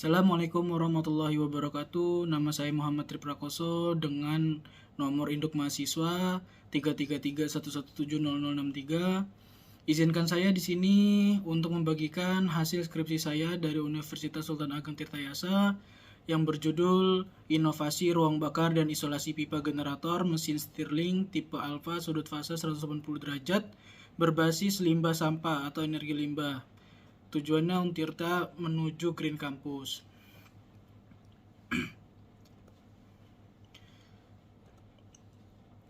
Assalamualaikum warahmatullahi wabarakatuh. Nama saya Muhammad Triprakoso dengan nomor induk mahasiswa 33311170063. Izinkan saya di sini untuk membagikan hasil skripsi saya dari Universitas Sultan Ageng Tirtayasa yang berjudul Inovasi Ruang Bakar dan Isolasi Pipa Generator Mesin Stirling Tipe Alpha Sudut Fase 180 derajat berbasis limbah sampah atau energi limbah. Tujuannya Untirta menuju Green Campus.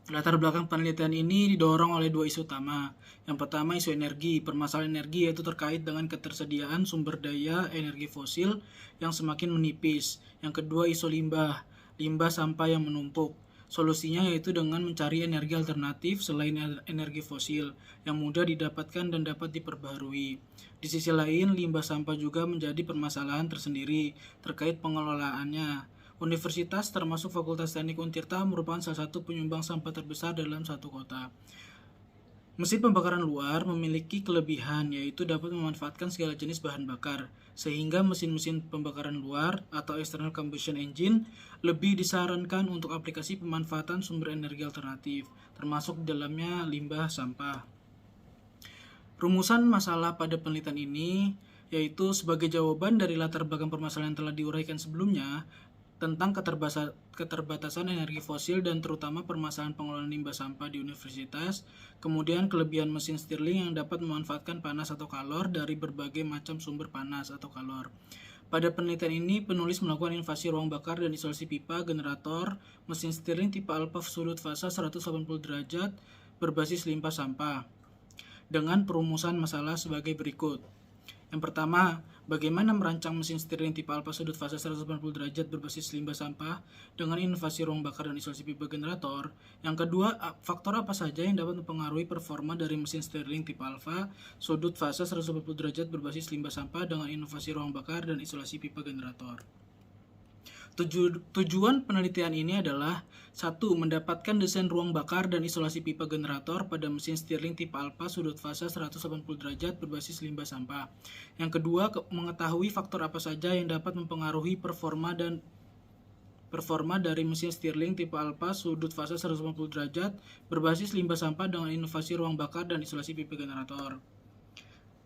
Latar belakang penelitian ini didorong oleh dua isu utama. Yang pertama isu energi. Permasalahan energi yaitu terkait dengan ketersediaan sumber daya energi fosil yang semakin menipis. Yang kedua isu limbah. Limbah sampah yang menumpuk. Solusinya yaitu dengan mencari energi alternatif selain energi fosil yang mudah didapatkan dan dapat diperbaharui. Di sisi lain, limbah sampah juga menjadi permasalahan tersendiri terkait pengelolaannya. Universitas termasuk Fakultas Teknik Untirta merupakan salah satu penyumbang sampah terbesar dalam satu kota. Mesin pembakaran luar memiliki kelebihan yaitu dapat memanfaatkan segala jenis bahan bakar, sehingga mesin-mesin pembakaran luar atau external combustion engine lebih disarankan untuk aplikasi pemanfaatan sumber energi alternatif, termasuk di dalamnya limbah sampah. Rumusan masalah pada penelitian ini yaitu sebagai jawaban dari latar belakang permasalahan yang telah diuraikan sebelumnya tentang keterbatasan energi fosil dan terutama permasalahan pengelolaan limbah sampah di universitas, kemudian kelebihan mesin Stirling yang dapat memanfaatkan panas atau kalor dari berbagai macam sumber panas atau kalor. Pada penelitian ini, penulis melakukan inovasi ruang bakar dan isolasi pipa generator mesin Stirling tipe Alpha sudut fasa 180 derajat berbasis limbah sampah dengan perumusan masalah sebagai berikut. Yang pertama, bagaimana merancang mesin Stirling tipe Alpha sudut fase 180 derajat berbasis limbah sampah dengan inovasi ruang bakar dan isolasi pipa generator. Yang kedua, faktor apa saja yang dapat mempengaruhi performa dari mesin Stirling tipe Alpha sudut fase 180 derajat berbasis limbah sampah dengan inovasi ruang bakar dan isolasi pipa generator. Tujuan penelitian ini adalah 1. Mendapatkan desain ruang bakar dan isolasi pipa generator pada mesin Stirling tipe Alpha sudut fase 180 derajat berbasis limbah sampah. Yang kedua, mengetahui faktor apa saja yang dapat mempengaruhi performa dari mesin Stirling tipe Alpha sudut fase 180 derajat berbasis limbah sampah dengan inovasi ruang bakar dan isolasi pipa generator.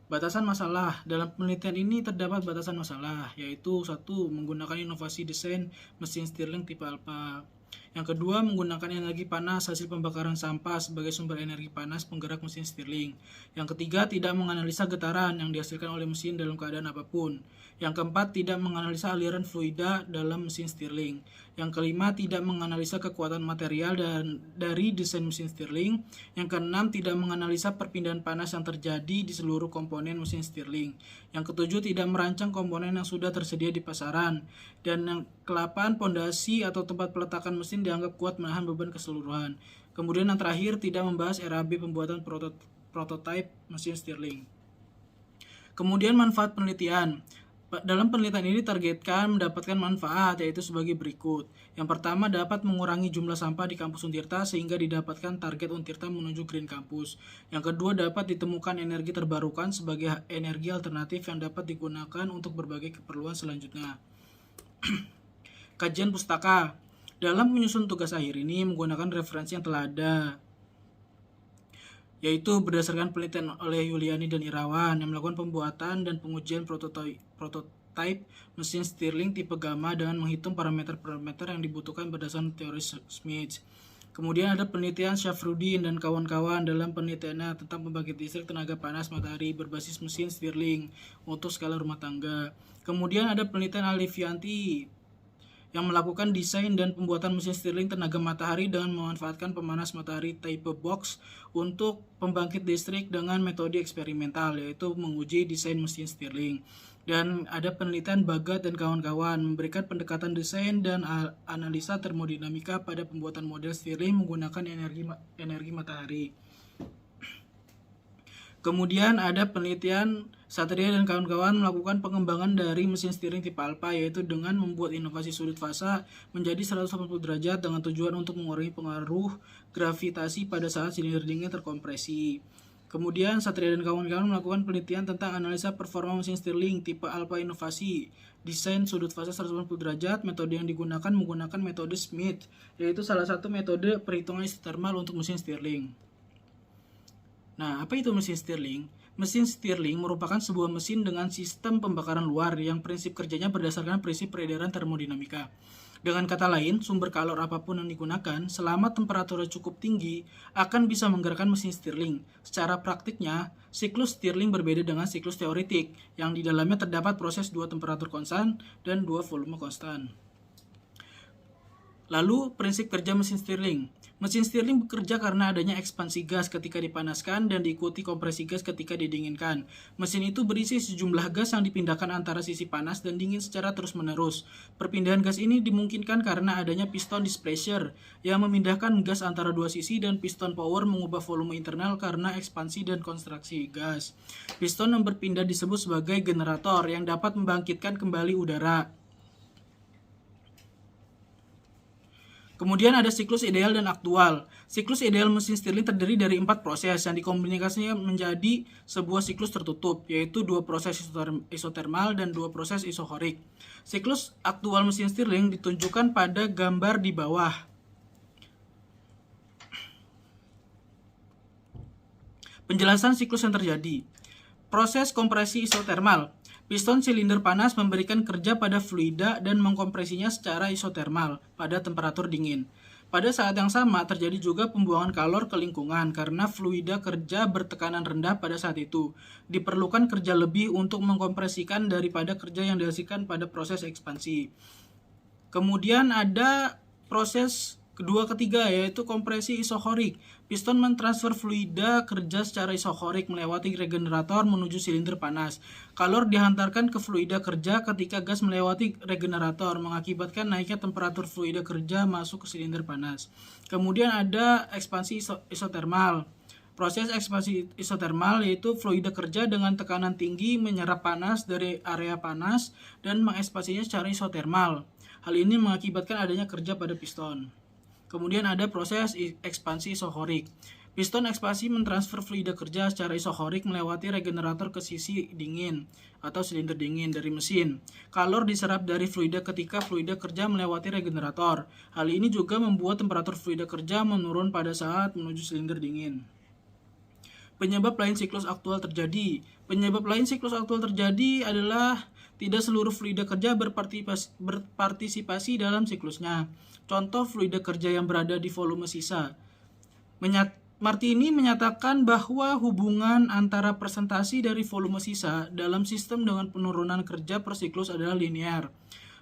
Batasan masalah. Dalam penelitian ini terdapat batasan masalah, yaitu 1. Menggunakan inovasi desain mesin Stirling tipe Alpha. Yang kedua, menggunakan energi panas hasil pembakaran sampah sebagai sumber energi panas penggerak mesin Stirling. Yang ketiga, tidak menganalisa getaran yang dihasilkan oleh mesin dalam keadaan apapun. Yang keempat, tidak menganalisa aliran fluida dalam mesin Stirling. Yang kelima, tidak menganalisa kekuatan material dari desain mesin Stirling. Yang keenam, tidak menganalisa perpindahan panas yang terjadi di seluruh komponen mesin Stirling. Yang ketujuh, tidak merancang komponen yang sudah tersedia di pasaran. Dan yang ke-8, pondasi atau tempat peletakan mesin dianggap kuat menahan beban keseluruhan. Kemudian yang terakhir, tidak membahas RAB pembuatan prototipe mesin Stirling. Kemudian manfaat penelitian. Dalam penelitian ini ditargetkan mendapatkan manfaat yaitu sebagai berikut. Yang pertama, dapat mengurangi jumlah sampah di kampus Untirta sehingga didapatkan target Untirta menuju Green Campus. Yang kedua, dapat ditemukan energi terbarukan sebagai energi alternatif yang dapat digunakan untuk berbagai keperluan selanjutnya. Kajian pustaka. Dalam menyusun tugas akhir ini menggunakan referensi yang telah ada, yaitu berdasarkan penelitian oleh Yuliani dan Irawan yang melakukan pembuatan dan pengujian prototipe mesin Stirling tipe Gamma dengan menghitung parameter-parameter yang dibutuhkan berdasarkan teori Schmidt. Kemudian ada penelitian Syafruddin dan kawan-kawan dalam penelitiannya tentang pembangkit listrik tenaga panas matahari berbasis mesin Stirling untuk skala rumah tangga. Kemudian ada penelitian Alifianti yang melakukan desain dan pembuatan mesin Stirling tenaga matahari dengan memanfaatkan pemanas matahari type box untuk pembangkit listrik dengan metode eksperimental, yaitu menguji desain mesin Stirling. Dan ada penelitian Bagat dan kawan-kawan memberikan pendekatan desain dan analisa termodinamika pada pembuatan model Stirling menggunakan energi matahari. Kemudian ada penelitian Satria dan kawan-kawan melakukan pengembangan dari mesin Stirling tipe Alpha, yaitu dengan membuat inovasi sudut fasa menjadi 180 derajat dengan tujuan untuk mengurangi pengaruh gravitasi pada saat silinder dingin terkompresi. Kemudian Satria dan kawan-kawan melakukan penelitian tentang analisa performa mesin Stirling tipe Alpha Inovasi, desain sudut fase 180 derajat. Metode yang digunakan menggunakan metode Smith, yaitu salah satu metode perhitungan isotermal untuk mesin Stirling. Nah, apa itu mesin Stirling? Mesin Stirling merupakan sebuah mesin dengan sistem pembakaran luar yang prinsip kerjanya berdasarkan prinsip peredaran termodinamika. Dengan kata lain, sumber kalor apapun yang digunakan, selama temperaturnya cukup tinggi, akan bisa menggerakkan mesin Stirling. Secara praktiknya, siklus Stirling berbeda dengan siklus teoretik, yang di dalamnya terdapat proses 2 temperatur konstan dan 2 volume konstan. Lalu, prinsip kerja mesin Stirling. Mesin Stirling bekerja karena adanya ekspansi gas ketika dipanaskan dan diikuti kompresi gas ketika didinginkan. Mesin itu berisi sejumlah gas yang dipindahkan antara sisi panas dan dingin secara terus-menerus. Perpindahan gas ini dimungkinkan karena adanya piston displacer yang memindahkan gas antara dua sisi, dan piston power mengubah volume internal karena ekspansi dan kontraksi gas. Piston yang berpindah disebut sebagai generator yang dapat membangkitkan kembali udara. Kemudian ada siklus ideal dan aktual. Siklus ideal mesin Stirling terdiri dari 4 proses yang dikombinasikan menjadi sebuah siklus tertutup, yaitu 2 proses isotermal dan 2 proses isohorik. Siklus aktual mesin Stirling ditunjukkan pada gambar di bawah. Penjelasan siklus yang terjadi. Proses kompresi isotermal. Piston silinder panas memberikan kerja pada fluida dan mengkompresinya secara isotermal pada temperatur dingin. Pada saat yang sama terjadi juga pembuangan kalor ke lingkungan karena fluida kerja bertekanan rendah pada saat itu. Diperlukan kerja lebih untuk mengkompresikan daripada kerja yang dihasilkan pada proses ekspansi. Kemudian ada proses ketiga, yaitu kompresi isohorik. Piston mentransfer fluida kerja secara isohorik melewati regenerator menuju silinder panas. Kalor dihantarkan ke fluida kerja ketika gas melewati regenerator, mengakibatkan naiknya temperatur fluida kerja masuk ke silinder panas. Kemudian ada ekspansi isotermal. Proses ekspansi isotermal yaitu fluida kerja dengan tekanan tinggi menyerap panas dari area panas dan mengekspansinya secara isotermal. Hal ini mengakibatkan adanya kerja pada piston. Kemudian ada proses ekspansi isohorik. Piston ekspansi mentransfer fluida kerja secara isohorik melewati regenerator ke sisi dingin atau silinder dingin dari mesin. Kalor diserap dari fluida ketika fluida kerja melewati regenerator. Hal ini juga membuat temperatur fluida kerja menurun pada saat menuju silinder dingin. Penyebab lain siklus aktual terjadi. Penyebab lain siklus aktual terjadi adalah tidak seluruh fluida kerja berpartisipasi dalam siklusnya. Contoh fluida kerja yang berada di volume sisa. Martini menyatakan bahwa hubungan antara presentasi dari volume sisa dalam sistem dengan penurunan kerja per siklus adalah linear.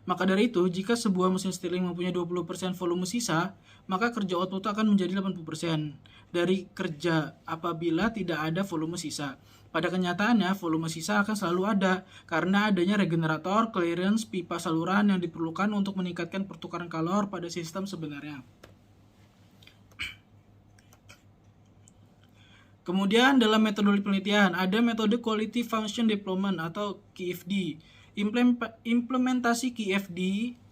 Maka dari itu, jika sebuah mesin Stirling mempunyai 20% volume sisa, maka kerja output akan menjadi 80% dari kerja apabila tidak ada volume sisa. Pada kenyataannya, volume sisa akan selalu ada karena adanya regenerator, clearance, pipa saluran yang diperlukan untuk meningkatkan pertukaran kalor pada sistem sebenarnya. Kemudian dalam metode penelitian, ada metode Quality Function Deployment atau QFD. Implementasi QFD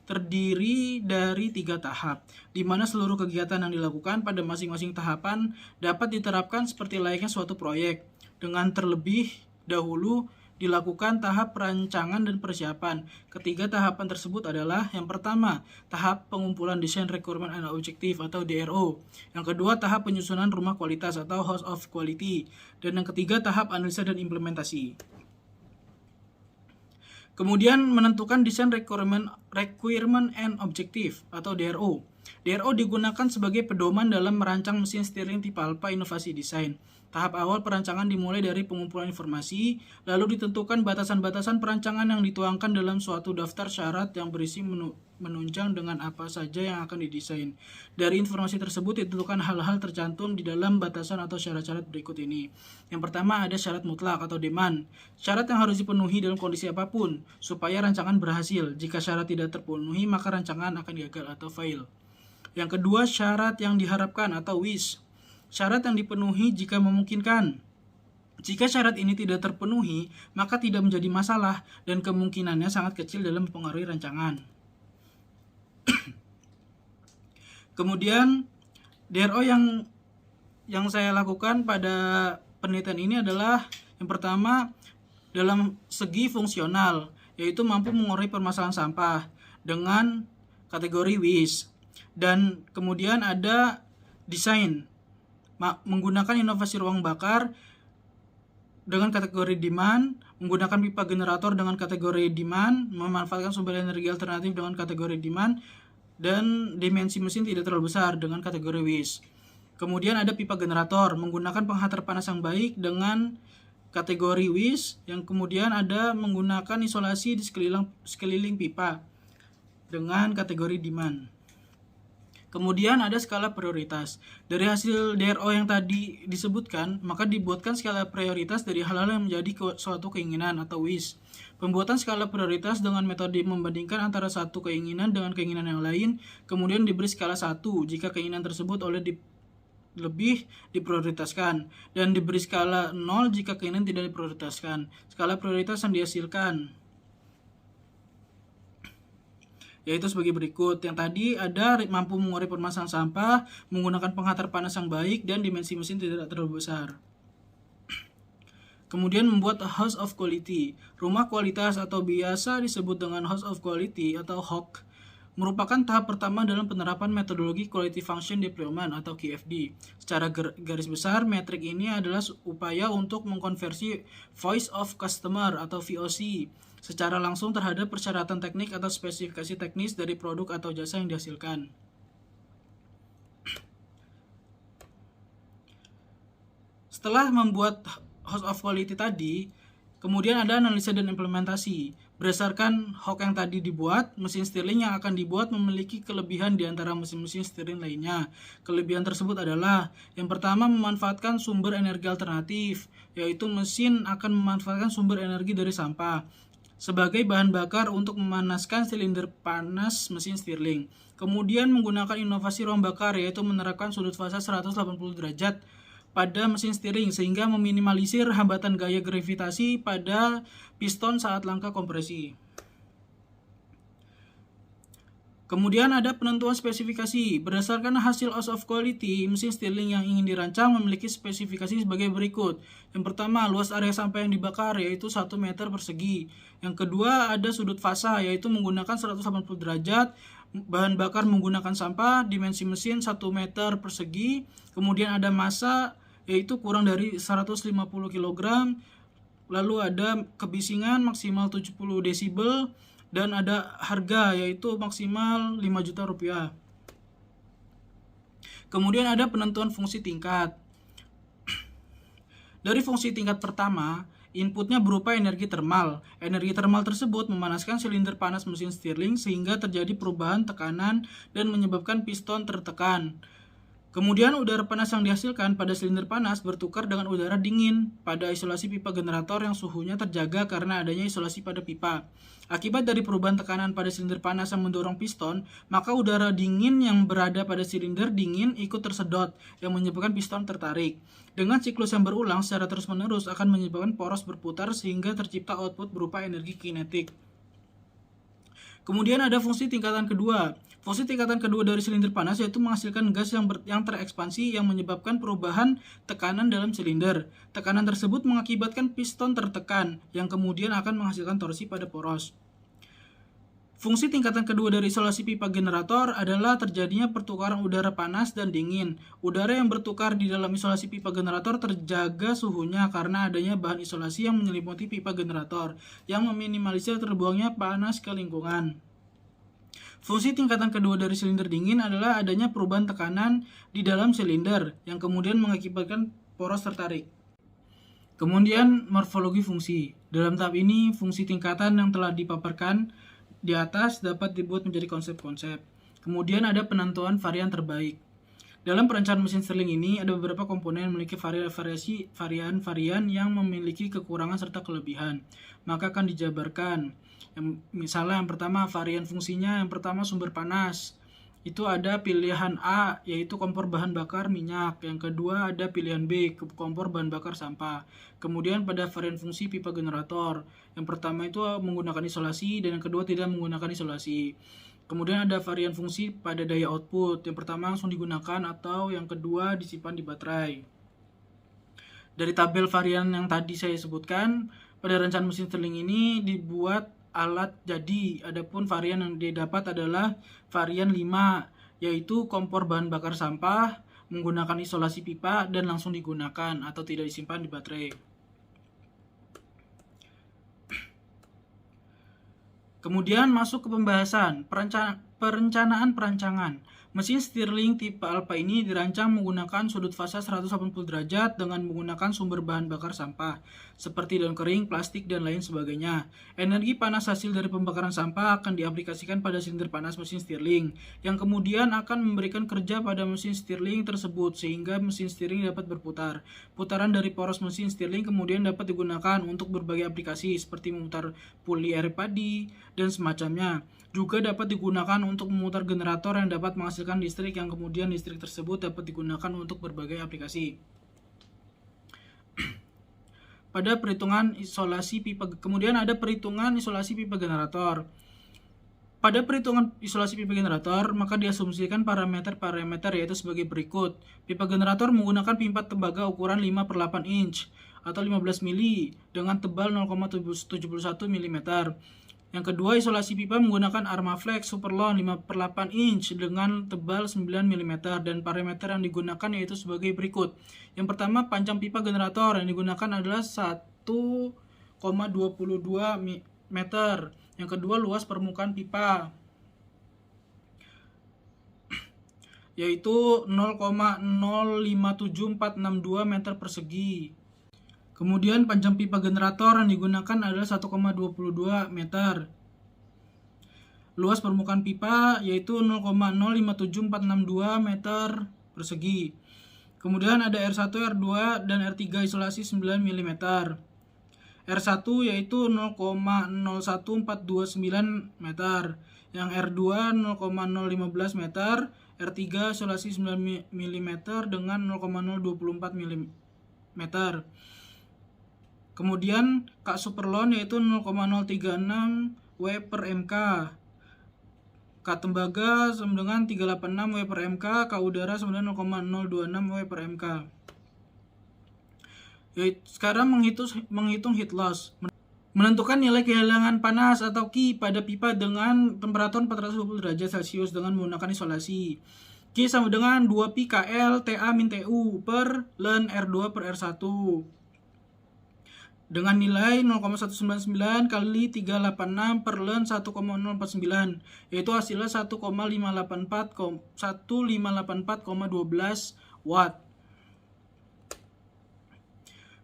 terdiri dari 3 tahap, di mana seluruh kegiatan yang dilakukan pada masing-masing tahapan dapat diterapkan seperti layaknya suatu proyek, dengan terlebih dahulu dilakukan tahap perancangan dan persiapan. Ketiga tahapan tersebut adalah: yang pertama, tahap pengumpulan Design Requirement and Objective atau DRO. Yang kedua, tahap penyusunan rumah kualitas atau House of Quality. Dan yang ketiga, tahap analisa dan implementasi. Kemudian menentukan Design Requirement and Objective atau DRO. DRO digunakan sebagai pedoman dalam merancang mesin Stirling tipe Alpha Inovasi Desain. Tahap awal perancangan dimulai dari pengumpulan informasi, lalu ditentukan batasan-batasan perancangan yang dituangkan dalam suatu daftar syarat yang berisi menunjang dengan apa saja yang akan didesain. Dari informasi tersebut ditentukan hal-hal tercantum di dalam batasan atau syarat-syarat berikut ini. Yang pertama ada syarat mutlak atau demand. Syarat yang harus dipenuhi dalam kondisi apapun supaya rancangan berhasil. Jika syarat tidak terpenuhi, maka rancangan akan gagal atau fail. Yang kedua, syarat yang diharapkan atau wish. Syarat yang dipenuhi jika memungkinkan. Jika syarat ini tidak terpenuhi, maka tidak menjadi masalah dan kemungkinannya sangat kecil dalam mempengaruhi rancangan. Kemudian DRO yang saya lakukan pada penelitian ini adalah yang pertama dalam segi fungsional, yaitu mampu mengurai permasalahan sampah dengan kategori WIS. Dan kemudian ada desain, menggunakan inovasi ruang bakar dengan kategori demand, menggunakan pipa generator dengan kategori demand, memanfaatkan sumber energi alternatif dengan kategori demand, dan dimensi mesin tidak terlalu besar dengan kategori WIS. Kemudian ada pipa generator, menggunakan penghantar panas yang baik dengan kategori WIS, yang kemudian ada menggunakan isolasi di sekeliling pipa dengan kategori demand. Kemudian ada skala prioritas. Dari hasil DRO yang tadi disebutkan, maka dibuatkan skala prioritas dari hal-hal yang menjadi suatu keinginan atau wish. Pembuatan skala prioritas dengan metode membandingkan antara satu keinginan dengan keinginan yang lain, kemudian diberi skala 1 jika keinginan tersebut lebih diprioritaskan, dan diberi skala 0 jika keinginan tidak diprioritaskan. Skala prioritas yang dihasilkan yaitu sebagai berikut. Yang tadi ada mampu mengurai permasalahan sampah, menggunakan penghantar panas yang baik, dan dimensi mesin tidak terlalu besar. Kemudian membuat house of quality. Rumah kualitas atau biasa disebut dengan house of quality atau HOQ merupakan tahap pertama dalam penerapan metodologi Quality Function Deployment atau QFD. Secara garis besar, metrik ini adalah upaya untuk mengkonversi Voice of Customer atau VOC secara langsung terhadap persyaratan teknik atau spesifikasi teknis dari produk atau jasa yang dihasilkan. Setelah membuat house of quality tadi, kemudian ada analisa dan implementasi. Berdasarkan HOQ yang tadi dibuat, mesin stirling yang akan dibuat memiliki kelebihan di antara mesin-mesin stirling lainnya. Kelebihan tersebut adalah, yang pertama, memanfaatkan sumber energi alternatif, yaitu mesin akan memanfaatkan sumber energi dari sampah sebagai bahan bakar untuk memanaskan silinder panas mesin stirling. Kemudian menggunakan inovasi ruang bakar, yaitu menerapkan sudut fasa 180 derajat pada mesin stirling sehingga meminimalisir hambatan gaya gravitasi pada piston saat langkah kompresi. Kemudian ada penentuan spesifikasi. Berdasarkan hasil house of quality, mesin stirling yang ingin dirancang memiliki spesifikasi sebagai berikut. Yang pertama, luas area sampah yang dibakar yaitu 1 meter persegi. Yang kedua, ada sudut fasa yaitu menggunakan 180 derajat, bahan bakar menggunakan sampah, dimensi mesin 1 meter persegi. Kemudian ada massa yaitu kurang dari 150 kg. Lalu ada kebisingan maksimal 70 desibel. Dan ada harga yaitu maksimal 5 juta rupiah. Kemudian ada penentuan fungsi tingkat. Dari fungsi tingkat pertama, inputnya berupa energi termal. Energi termal tersebut memanaskan silinder panas mesin stirling sehingga terjadi perubahan tekanan dan menyebabkan piston tertekan. Kemudian udara panas yang dihasilkan pada silinder panas bertukar dengan udara dingin pada isolasi pipa generator yang suhunya terjaga karena adanya isolasi pada pipa. Akibat dari perubahan tekanan pada silinder panas yang mendorong piston, maka udara dingin yang berada pada silinder dingin ikut tersedot yang menyebabkan piston tertarik. Dengan siklus yang berulang secara terus-menerus akan menyebabkan poros berputar sehingga tercipta output berupa energi kinetik. Kemudian ada fungsi tingkatan kedua. Fungsi tingkatan kedua dari silinder panas yaitu menghasilkan gas yang terekspansi yang menyebabkan perubahan tekanan dalam silinder. Tekanan tersebut mengakibatkan piston tertekan yang kemudian akan menghasilkan torsi pada poros. Fungsi tingkatan kedua dari isolasi pipa generator adalah terjadinya pertukaran udara panas dan dingin. Udara yang bertukar di dalam isolasi pipa generator terjaga suhunya karena adanya bahan isolasi yang menyelimuti pipa generator yang meminimalisir terbuangnya panas ke lingkungan. Fungsi tingkatan kedua dari silinder dingin adalah adanya perubahan tekanan di dalam silinder yang kemudian mengakibatkan poros tertarik. Kemudian morfologi fungsi. Dalam tahap ini, fungsi tingkatan yang telah dipaparkan di atas dapat dibuat menjadi konsep-konsep. Kemudian ada penentuan varian terbaik. Dalam perencanaan mesin stirling ini ada beberapa komponen yang memiliki varian yang memiliki kekurangan serta kelebihan. Maka akan dijabarkan. Misalnya yang pertama varian fungsinya, yang pertama sumber panas. Itu ada pilihan A yaitu kompor bahan bakar minyak. Yang kedua ada pilihan B, kompor bahan bakar sampah. Kemudian pada varian fungsi pipa generator. Yang pertama itu menggunakan isolasi dan yang kedua tidak menggunakan isolasi. Kemudian ada varian fungsi pada daya output. Yang pertama langsung digunakan atau yang kedua disimpan di baterai. Dari tabel varian yang tadi saya sebutkan, pada rencan mesin Stirling ini dibuat alat jadi. Adapun varian yang didapat adalah varian 5, yaitu kompor bahan bakar sampah, menggunakan isolasi pipa dan langsung digunakan atau tidak disimpan di baterai. Kemudian masuk ke pembahasan perencanaan perancangan. Mesin Stirling tipe Alpha ini dirancang menggunakan sudut fasa 180 derajat dengan menggunakan sumber bahan bakar sampah, seperti daun kering, plastik, dan lain sebagainya. Energi panas hasil dari pembakaran sampah akan diaplikasikan pada silinder panas mesin Stirling, yang kemudian akan memberikan kerja pada mesin Stirling tersebut, sehingga mesin Stirling dapat berputar. Putaran dari poros mesin Stirling kemudian dapat digunakan untuk berbagai aplikasi, seperti memutar puli air padi, dan semacamnya. Juga dapat digunakan untuk memutar generator yang dapat menghasilkan listrik, yang kemudian listrik tersebut dapat digunakan untuk berbagai aplikasi. Pada perhitungan isolasi pipa, kemudian ada perhitungan isolasi pipa generator. Pada perhitungan isolasi pipa generator, maka diasumsikan parameter-parameter yaitu sebagai berikut. Pipa generator menggunakan pipa tembaga ukuran 5/8 inch atau 15 mili dengan tebal 0,71 mm. Yang kedua, isolasi pipa menggunakan Armaflex Superlon 5/8 inch dengan tebal 9 mm dan parameter yang digunakan yaitu sebagai berikut. Yang pertama, panjang pipa generator yang digunakan adalah 1,22 meter. Yang kedua, luas permukaan pipa yaitu 0,057462 meter persegi. Kemudian panjang pipa generator yang digunakan adalah 1,22 meter. Luas permukaan pipa yaitu 0,057462 meter persegi. Kemudian ada R1, R2, dan R3 isolasi 9 mm. R1 yaitu 0,01429 meter. Yang R2 0,015 meter. R3 isolasi 9 mm dengan 0,024 mm. Kemudian K Superlon yaitu 0,036 W per MK. K tembaga sama dengan 386 W per MK. K udara sama dengan 0,026 W per MK. Sekarang menghitung heat loss. Menentukan nilai kehilangan panas atau Q pada pipa dengan temperatur 420 derajat Celcius dengan menggunakan isolasi. Q sama dengan 2pi KL TA min TU per ln R2 per R1. Dengan nilai 0,199 kali 386 per ln 1,049, yaitu hasilnya 1584,12 watt.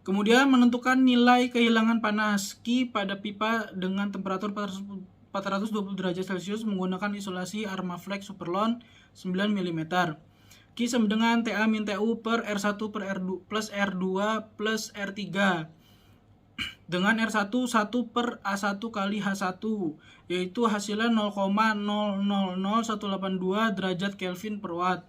Kemudian menentukan nilai kehilangan panas Q pada pipa dengan temperatur 420 derajat Celcius menggunakan isolasi Armaflex Superlon 9 mm. Q sama dengan TA min TU per R1 per R2 plus R2 plus R3 dengan R1 1 per A1 kali H1, yaitu hasilnya 0,000182 derajat Kelvin per watt.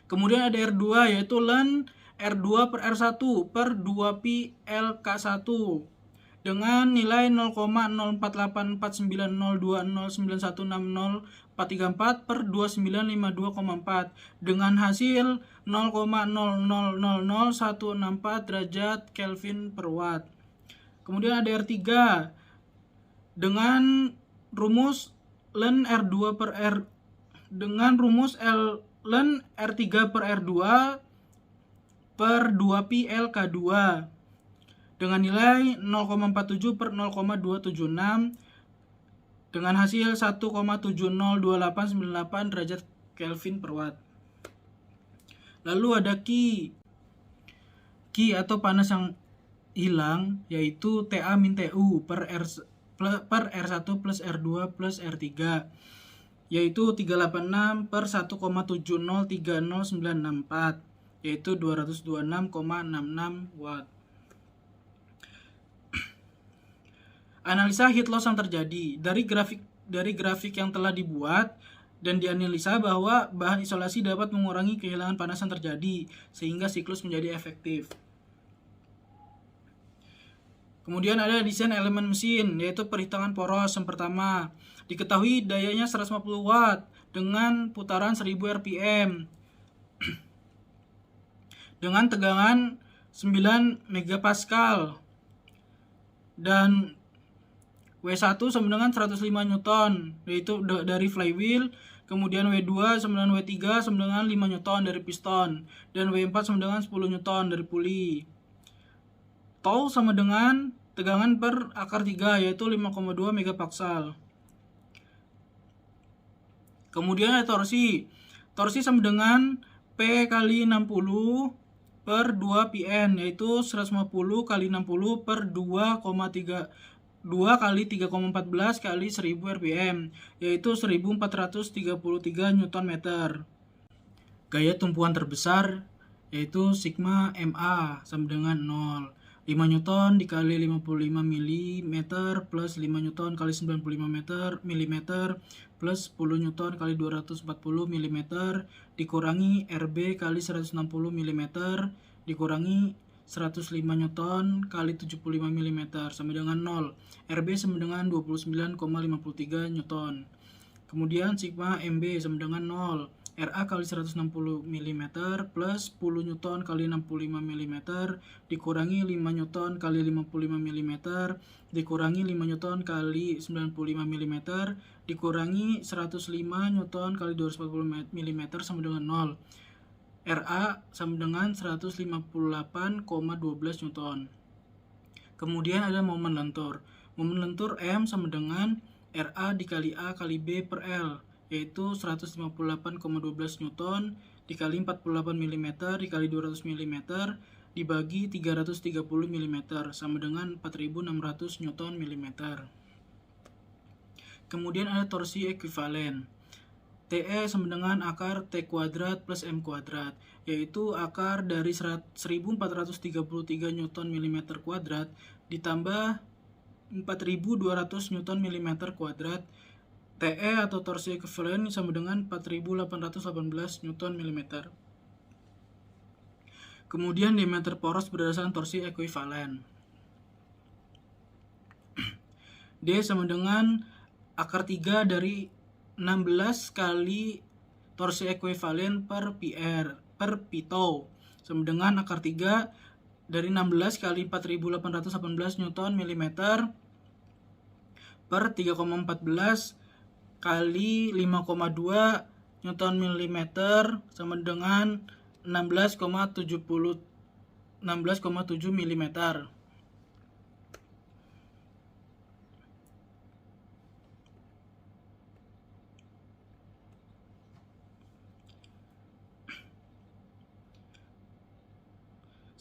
Kemudian ada R2 yaitu ln R2 per R1 per 2pi LK1 dengan nilai 0,048490209160434 per 2952,4 dengan hasil 0,000164 derajat Kelvin per watt. Kemudian ada R3 dengan rumus ln R2 per R dengan rumus ln R3 per R2 per 2pi LK2 dengan nilai 0,47 per 0,276 dengan hasil 1,702898 derajat Kelvin per watt. Lalu ada Q atau panas yang hilang yaitu TA min TU per R1 plus R2 plus R3 yaitu 386 per 1,703094 yaitu 226,66 watt. Analisa heat loss yang terjadi dari grafik yang telah dibuat dan dianalisa bahwa bahan isolasi dapat mengurangi kehilangan panas yang terjadi sehingga siklus menjadi efektif. Kemudian ada desain elemen mesin yaitu perhitungan poros. Yang pertama, diketahui dayanya 150 watt dengan putaran 1000 rpm. dengan tegangan 9 megapascal dan W1 sama dengan 105 Newton, yaitu dari flywheel. Kemudian W2 sama dengan W3 sama dengan 5 Newton dari piston, dan W4 sama dengan 10 Newton dari puli. Tau sama dengan tegangan per akar 3, yaitu 5,2 megapascal. Kemudian ada torsi. Torsi sama dengan P kali 60 per 2 Pn, yaitu 150 kali 60 per 2,3 2 kali 3,14 kali 1000 rpm, yaitu 1433 Newton meter. Gaya tumpuan terbesar yaitu sigma MA sama dengan 0. 5 Newton dikali 55 mm plus 5 Newton kali 95 mm plus 10 Newton kali 240 mm dikurangi RB kali 160 mm dikurangi 105 Newton kali 75 mm sama dengan 0. RB sama dengan 29,53 Newton. Kemudian sigma MB sama dengan 0. RA kali 160 mm plus 10 Newton kali 65 mm dikurangi 5 Newton kali 55 mm dikurangi 5 Newton kali 95 mm dikurangi 105 Newton kali 240 mm sama dengan 0. RA sama dengan 158,12 Newton. Kemudian ada momen lentur. Momen lentur M sama dengan RA dikali A kali B per L, yaitu 158,12 Newton dikali 48 mm dikali 200 mm dibagi 330 mm sama dengan 4600 Newton mm. Kemudian ada torsi ekuivalen. TE sama dengan akar T kuadrat plus M kuadrat, yaitu akar dari 1433 Newton mm kuadrat ditambah 4200 Newton mm kuadrat. TE atau torsi ekuivalen sama dengan 4818 Newton mm. Kemudian diameter poros berdasarkan torsi ekuivalen. D sama dengan akar 3 dari 16 kali torsi ekuivalen per PR per Pito sama dengan akar 3 dari 16 kali 4818 Newton mm per 3,14 kali 5,2 Newton mm sama dengan 16,7 mm.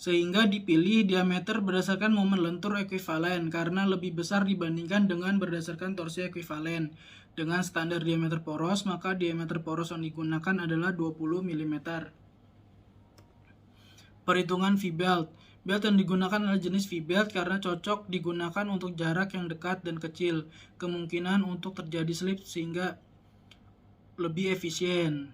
Sehingga dipilih diameter berdasarkan momen lentur ekuivalen karena lebih besar dibandingkan dengan berdasarkan torsi ekuivalen. Dengan standar diameter poros, maka diameter poros yang digunakan adalah 20 mm. Perhitungan V-belt. Belt yang digunakan adalah jenis V-belt karena cocok digunakan untuk jarak yang dekat dan kecil. Kemungkinan untuk terjadi slip sehingga lebih efisien.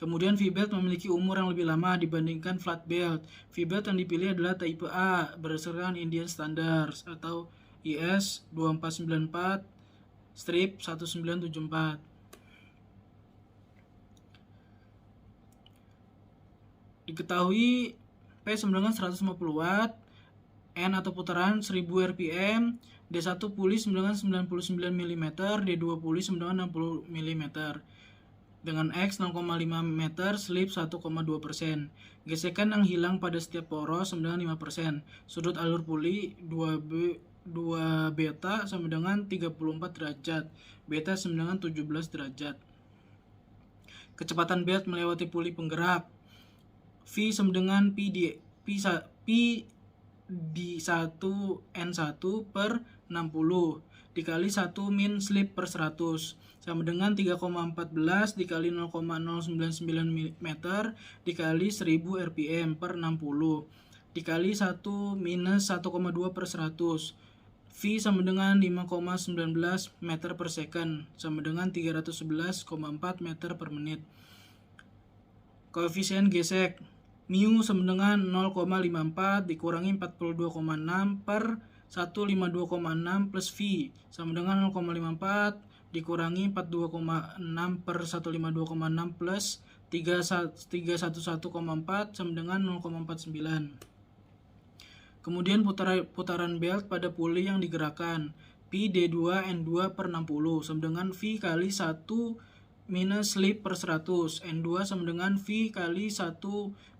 Kemudian V-belt memiliki umur yang lebih lama dibandingkan flat belt. V-belt yang dipilih adalah tipe A berdasarkan Indian Standards atau IS 2494/1974. Diketahui P sama dengan 150 watt, N atau putaran 1000 rpm, D1 puli sama dengan 99 mm, D2 puli sama dengan 60 mm. Dengan X 0,5 meter, slip 1,2%. Gesekan yang hilang pada setiap poros sama dengan 5%. Sudut alur puli 2 beta sama dengan 34 derajat. Beta sama dengan 17 derajat. Kecepatan belt melewati puli penggerak. V sama dengan P di 1 N1 per 60 dikali 1 min slip per 100 sama dengan 3,14 dikali 0,099 meter dikali 1000 rpm per 60 dikali 1 minus 1,2 per 100. V sama dengan 5,19 meter per second sama dengan 311,4 meter per menit. Koefisien gesek mu sama dengan 0,54 dikurangi 42,6 per 152,6 plus V sama dengan 0,54 dikurangi 42,6 per 152,6 plus 311,4 sama dengan 0,49. Kemudian putaran belt pada puli yang digerakkan. Pi D2 N2 per 60 sama dengan V kali 1 minus slip per 100. N2 sama dengan V kali 1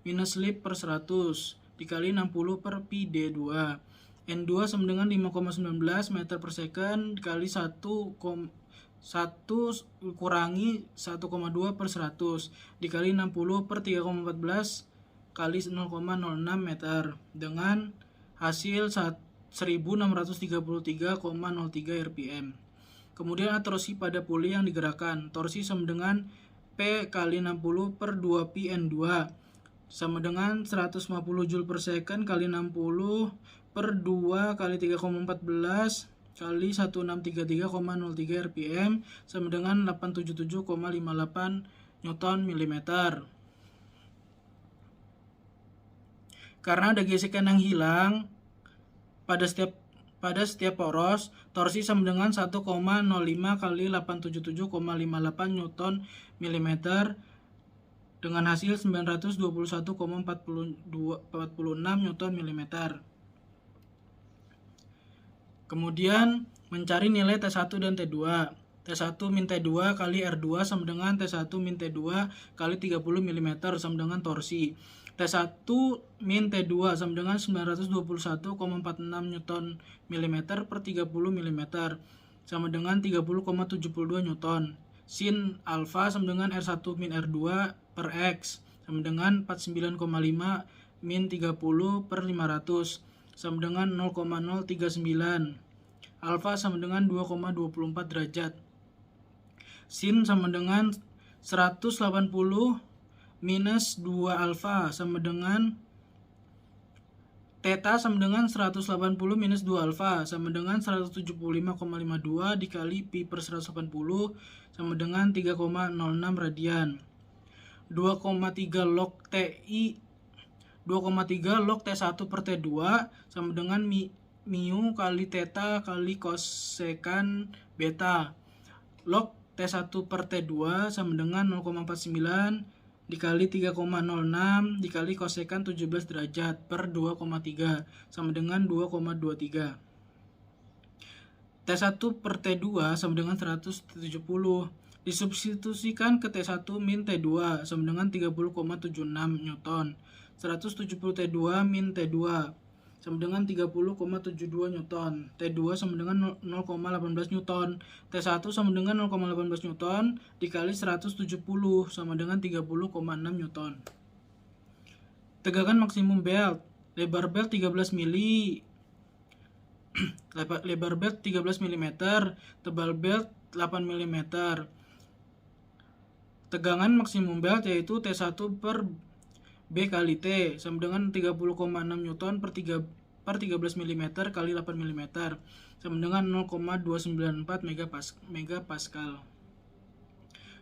minus slip per 100 dikali 60 per Pi D2. N2 sama dengan 5,19 meter per second dikali 1 kurangi 1,2 per 100 dikali 60 per 3,14 kali 0,06 meter dengan hasil 1633,03 rpm. Kemudian torsi pada puli yang digerakkan. Torsi sama dengan P kali 60 per 2 pi N2 sama dengan 150 Joule per second kali 60 per 2 kali 3,14 kali 1633,03 rpm sama dengan 877,58 Newton milimeter. Karena ada gesekan yang hilang pada setiap poros, torsi sama dengan 1,05 kali 877,58 Newton milimeter dengan hasil 921,46 Newton milimeter. Kemudian mencari nilai T1 dan T2. T1 min T2 kali R2 sama dengan T1 min T2 kali 30 mm sama dengan torsi. T1 min T2 sama dengan 921,46 Newton mm per 30 mm sama dengan 30,72 Newton. Sin alfa sama dengan R1 min R2 per X sama dengan 49,5 min 30 per 500 sama dengan 0,039. Alfa sama dengan 2,24 derajat. Sin sama dengan 180 minus 2 alfa sama dengan Theta sama dengan 180 minus 2 alfa sama dengan 175,52 dikali pi per 180 sama dengan 3,06 radian. 2,3 log TI 2,3 log T1 per T2 sama dengan mu kali theta kali kosekan beta. Log T1 per T2 sama dengan 0,49 dikali 3,06 dikali kosekan 17 derajat per 2,3 sama dengan 2,23. T1 per T2 sama dengan 170. Disubstitusikan ke T1 min T2 sama dengan 30,76 Newton. 170 T2 min T2 sama dengan 30,72 Newton. T2 sama dengan 0,18 Newton. T1 sama dengan 0,18 Newton dikali 170 sama dengan 30,6 Newton. Tegangan maksimum belt. Lebar belt 13 mili. Lebar belt 13 mm, tebal belt 8 mm. Tegangan maksimum belt yaitu T1 per B kali T sama dengan 30,6 Newton per 13 mm kali 8 mm sama dengan 0,294 megapascal.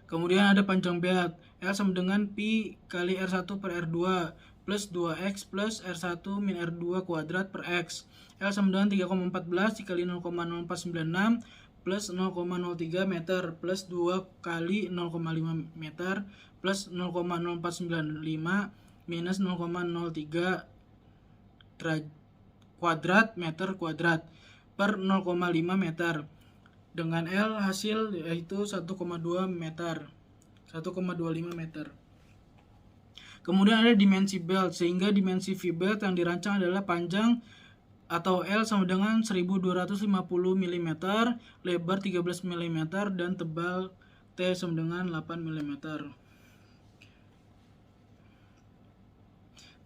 Kemudian ada panjang belt. L sama dengan pi kali R1 per R2 plus 2X plus R1 min R2 kuadrat per X. L sama dengan 3,14 dikali 0,0496 plus 0,03 meter plus 2 kali 0,5 meter plus 0,0495 minus 0,03 kuadrat meter kuadrat per 0,5 meter dengan L hasil yaitu 1,2 meter 1,25 meter. Kemudian ada dimensi belt, sehingga dimensi V belt yang dirancang adalah panjang atau L sama dengan 1250 mm, lebar 13 mm dan tebal T sama dengan 8 mm.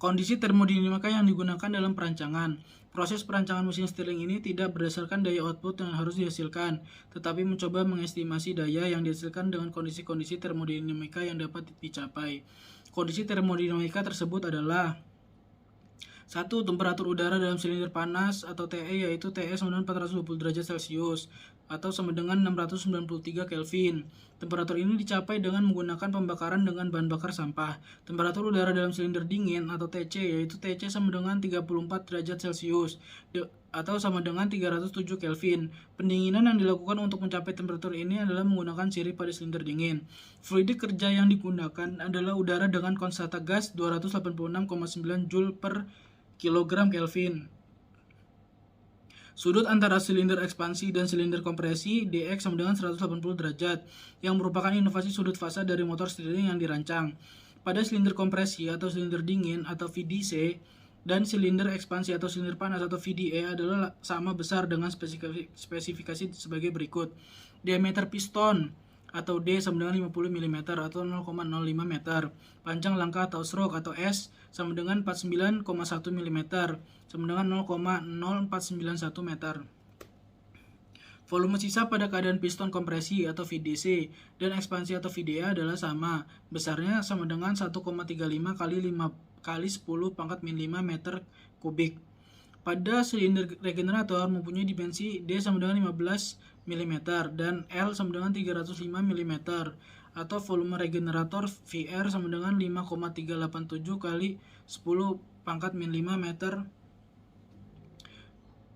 Kondisi termodinamika yang digunakan dalam perancangan. Proses perancangan mesin stirling ini tidak berdasarkan daya output yang harus dihasilkan, tetapi mencoba mengestimasi daya yang dihasilkan dengan kondisi-kondisi termodinamika yang dapat dicapai. Kondisi termodinamika tersebut adalah 1. Temperatur udara dalam silinder panas atau TE yaitu TE sama dengan 420 derajat Celcius atau sama dengan 693 Kelvin. Temperatur ini dicapai dengan menggunakan pembakaran dengan bahan bakar sampah. Temperatur udara dalam silinder dingin atau TC yaitu TC sama dengan 34 derajat Celcius atau sama dengan 307 Kelvin. Pendinginan yang dilakukan untuk mencapai temperatur ini adalah menggunakan sirip pada silinder dingin. Fluid kerja yang digunakan adalah udara dengan konstanta gas 286,9 Joule per kilogram Kelvin. Sudut antara silinder ekspansi dan silinder kompresi dx sama dengan 180 derajat, yang merupakan inovasi sudut fasa dari motor Stirling yang dirancang. Pada silinder kompresi atau silinder dingin atau VDC dan silinder ekspansi atau silinder panas atau VDE adalah sama besar dengan spesifikasi sebagai berikut. Diameter piston atau D sama dengan 50 mm atau 0,05 meter. Panjang langkah atau stroke atau S sama dengan 49,1 mm sama dengan 0,0491 meter. Volume sisa pada keadaan piston kompresi atau VDC dan ekspansi atau VDE adalah sama. Besarnya sama dengan 1,35 kali 10 pangkat min 5 meter kubik. Pada silinder regenerator mempunyai dimensi D sama dengan 15 mm dan L sama dengan 305 mm atau volume regenerator VR sama dengan 5,387 kali 10 pangkat min 5 meter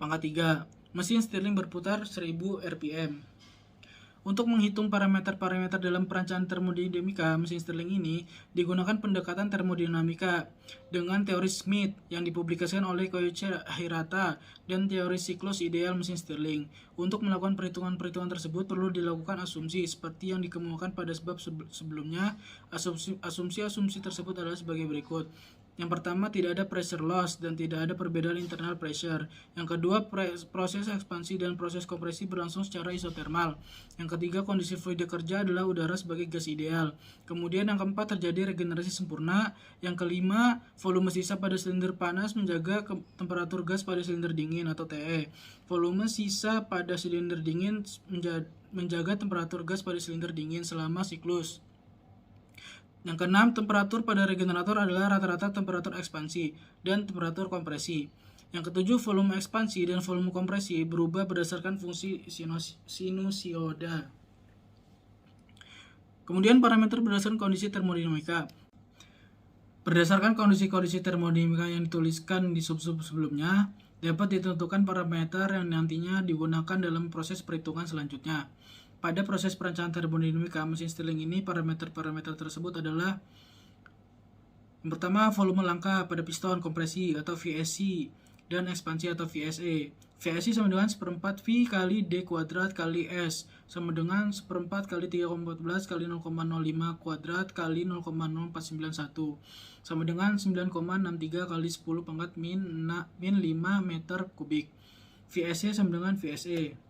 pangkat 3. Mesin Stirling berputar 1000 rpm. Untuk menghitung parameter-parameter dalam perancangan termodinamika, mesin Stirling ini digunakan pendekatan termodinamika dengan teori Schmidt yang dipublikasikan oleh Koichi Hirata dan teori siklus ideal mesin Stirling. Untuk melakukan perhitungan-perhitungan tersebut perlu dilakukan asumsi seperti yang dikemukakan pada sebab sebelumnya. Asumsi tersebut adalah sebagai berikut. Yang pertama, tidak ada pressure loss dan tidak ada perbedaan internal pressure. Yang kedua, proses ekspansi dan proses kompresi berlangsung secara isotermal. Yang ketiga, kondisi fluid kerja adalah udara sebagai gas ideal. Kemudian yang keempat, terjadi regenerasi sempurna. Yang kelima, volume sisa pada silinder panas menjaga temperatur gas pada silinder dingin atau TE. Volume sisa pada silinder dingin menjaga temperatur gas pada silinder dingin selama siklus. Yang keenam, temperatur pada regenerator adalah rata-rata temperatur ekspansi dan temperatur kompresi. Yang ketujuh, volume ekspansi dan volume kompresi berubah berdasarkan fungsi sinusoida. Kemudian parameter berdasarkan kondisi termodinamika. Berdasarkan kondisi-kondisi termodinamika yang dituliskan di sub-sub sebelumnya, dapat ditentukan parameter yang nantinya digunakan dalam proses perhitungan selanjutnya. Pada proses perancangan termodinamika mesin Stirling ini, parameter-parameter tersebut adalah yang pertama, volume langkah pada piston kompresi atau VSC dan ekspansi atau VSE. VSC sama dengan 1/4 V kali D kuadrat kali S sama dengan 1/4 kali 3,14 kali 0,05 kuadrat kali 0,0491 sama dengan 9,63 kali 10 pangkat min 5 meter kubik. VSC sama dengan VSE.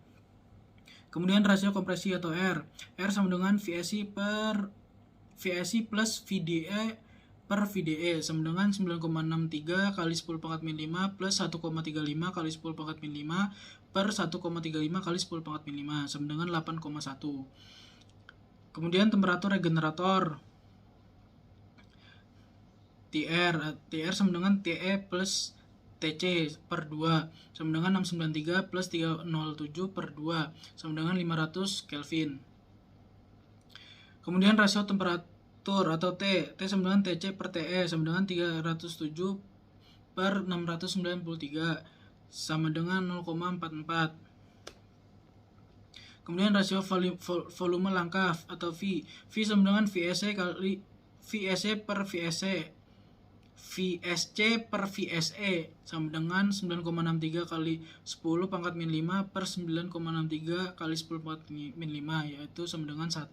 Kemudian rasio kompresi atau R sama dengan VSC plus VDE per VDE sama dengan 9,63 kali 10 pangkat min 5 plus 1,35 kali 10 pangkat min 5 per 1,35 kali 10 pangkat min 5 sama dengan 8,1. Kemudian temperatur regenerator TR sama dengan TE plus TC per 2 sama dengan 693 plus 307 per 2 sama dengan 500 Kelvin. Kemudian rasio temperatur atau T sama dengan TC per TE sama dengan 307 per 693 sama dengan 0,44. Kemudian rasio volume langkah atau V sama dengan VSC kali VSC per VSC per VSE sama dengan 9,63 kali 10 pangkat min 5 per 9,63 kali 10 pangkat min 5 yaitu sama dengan 1.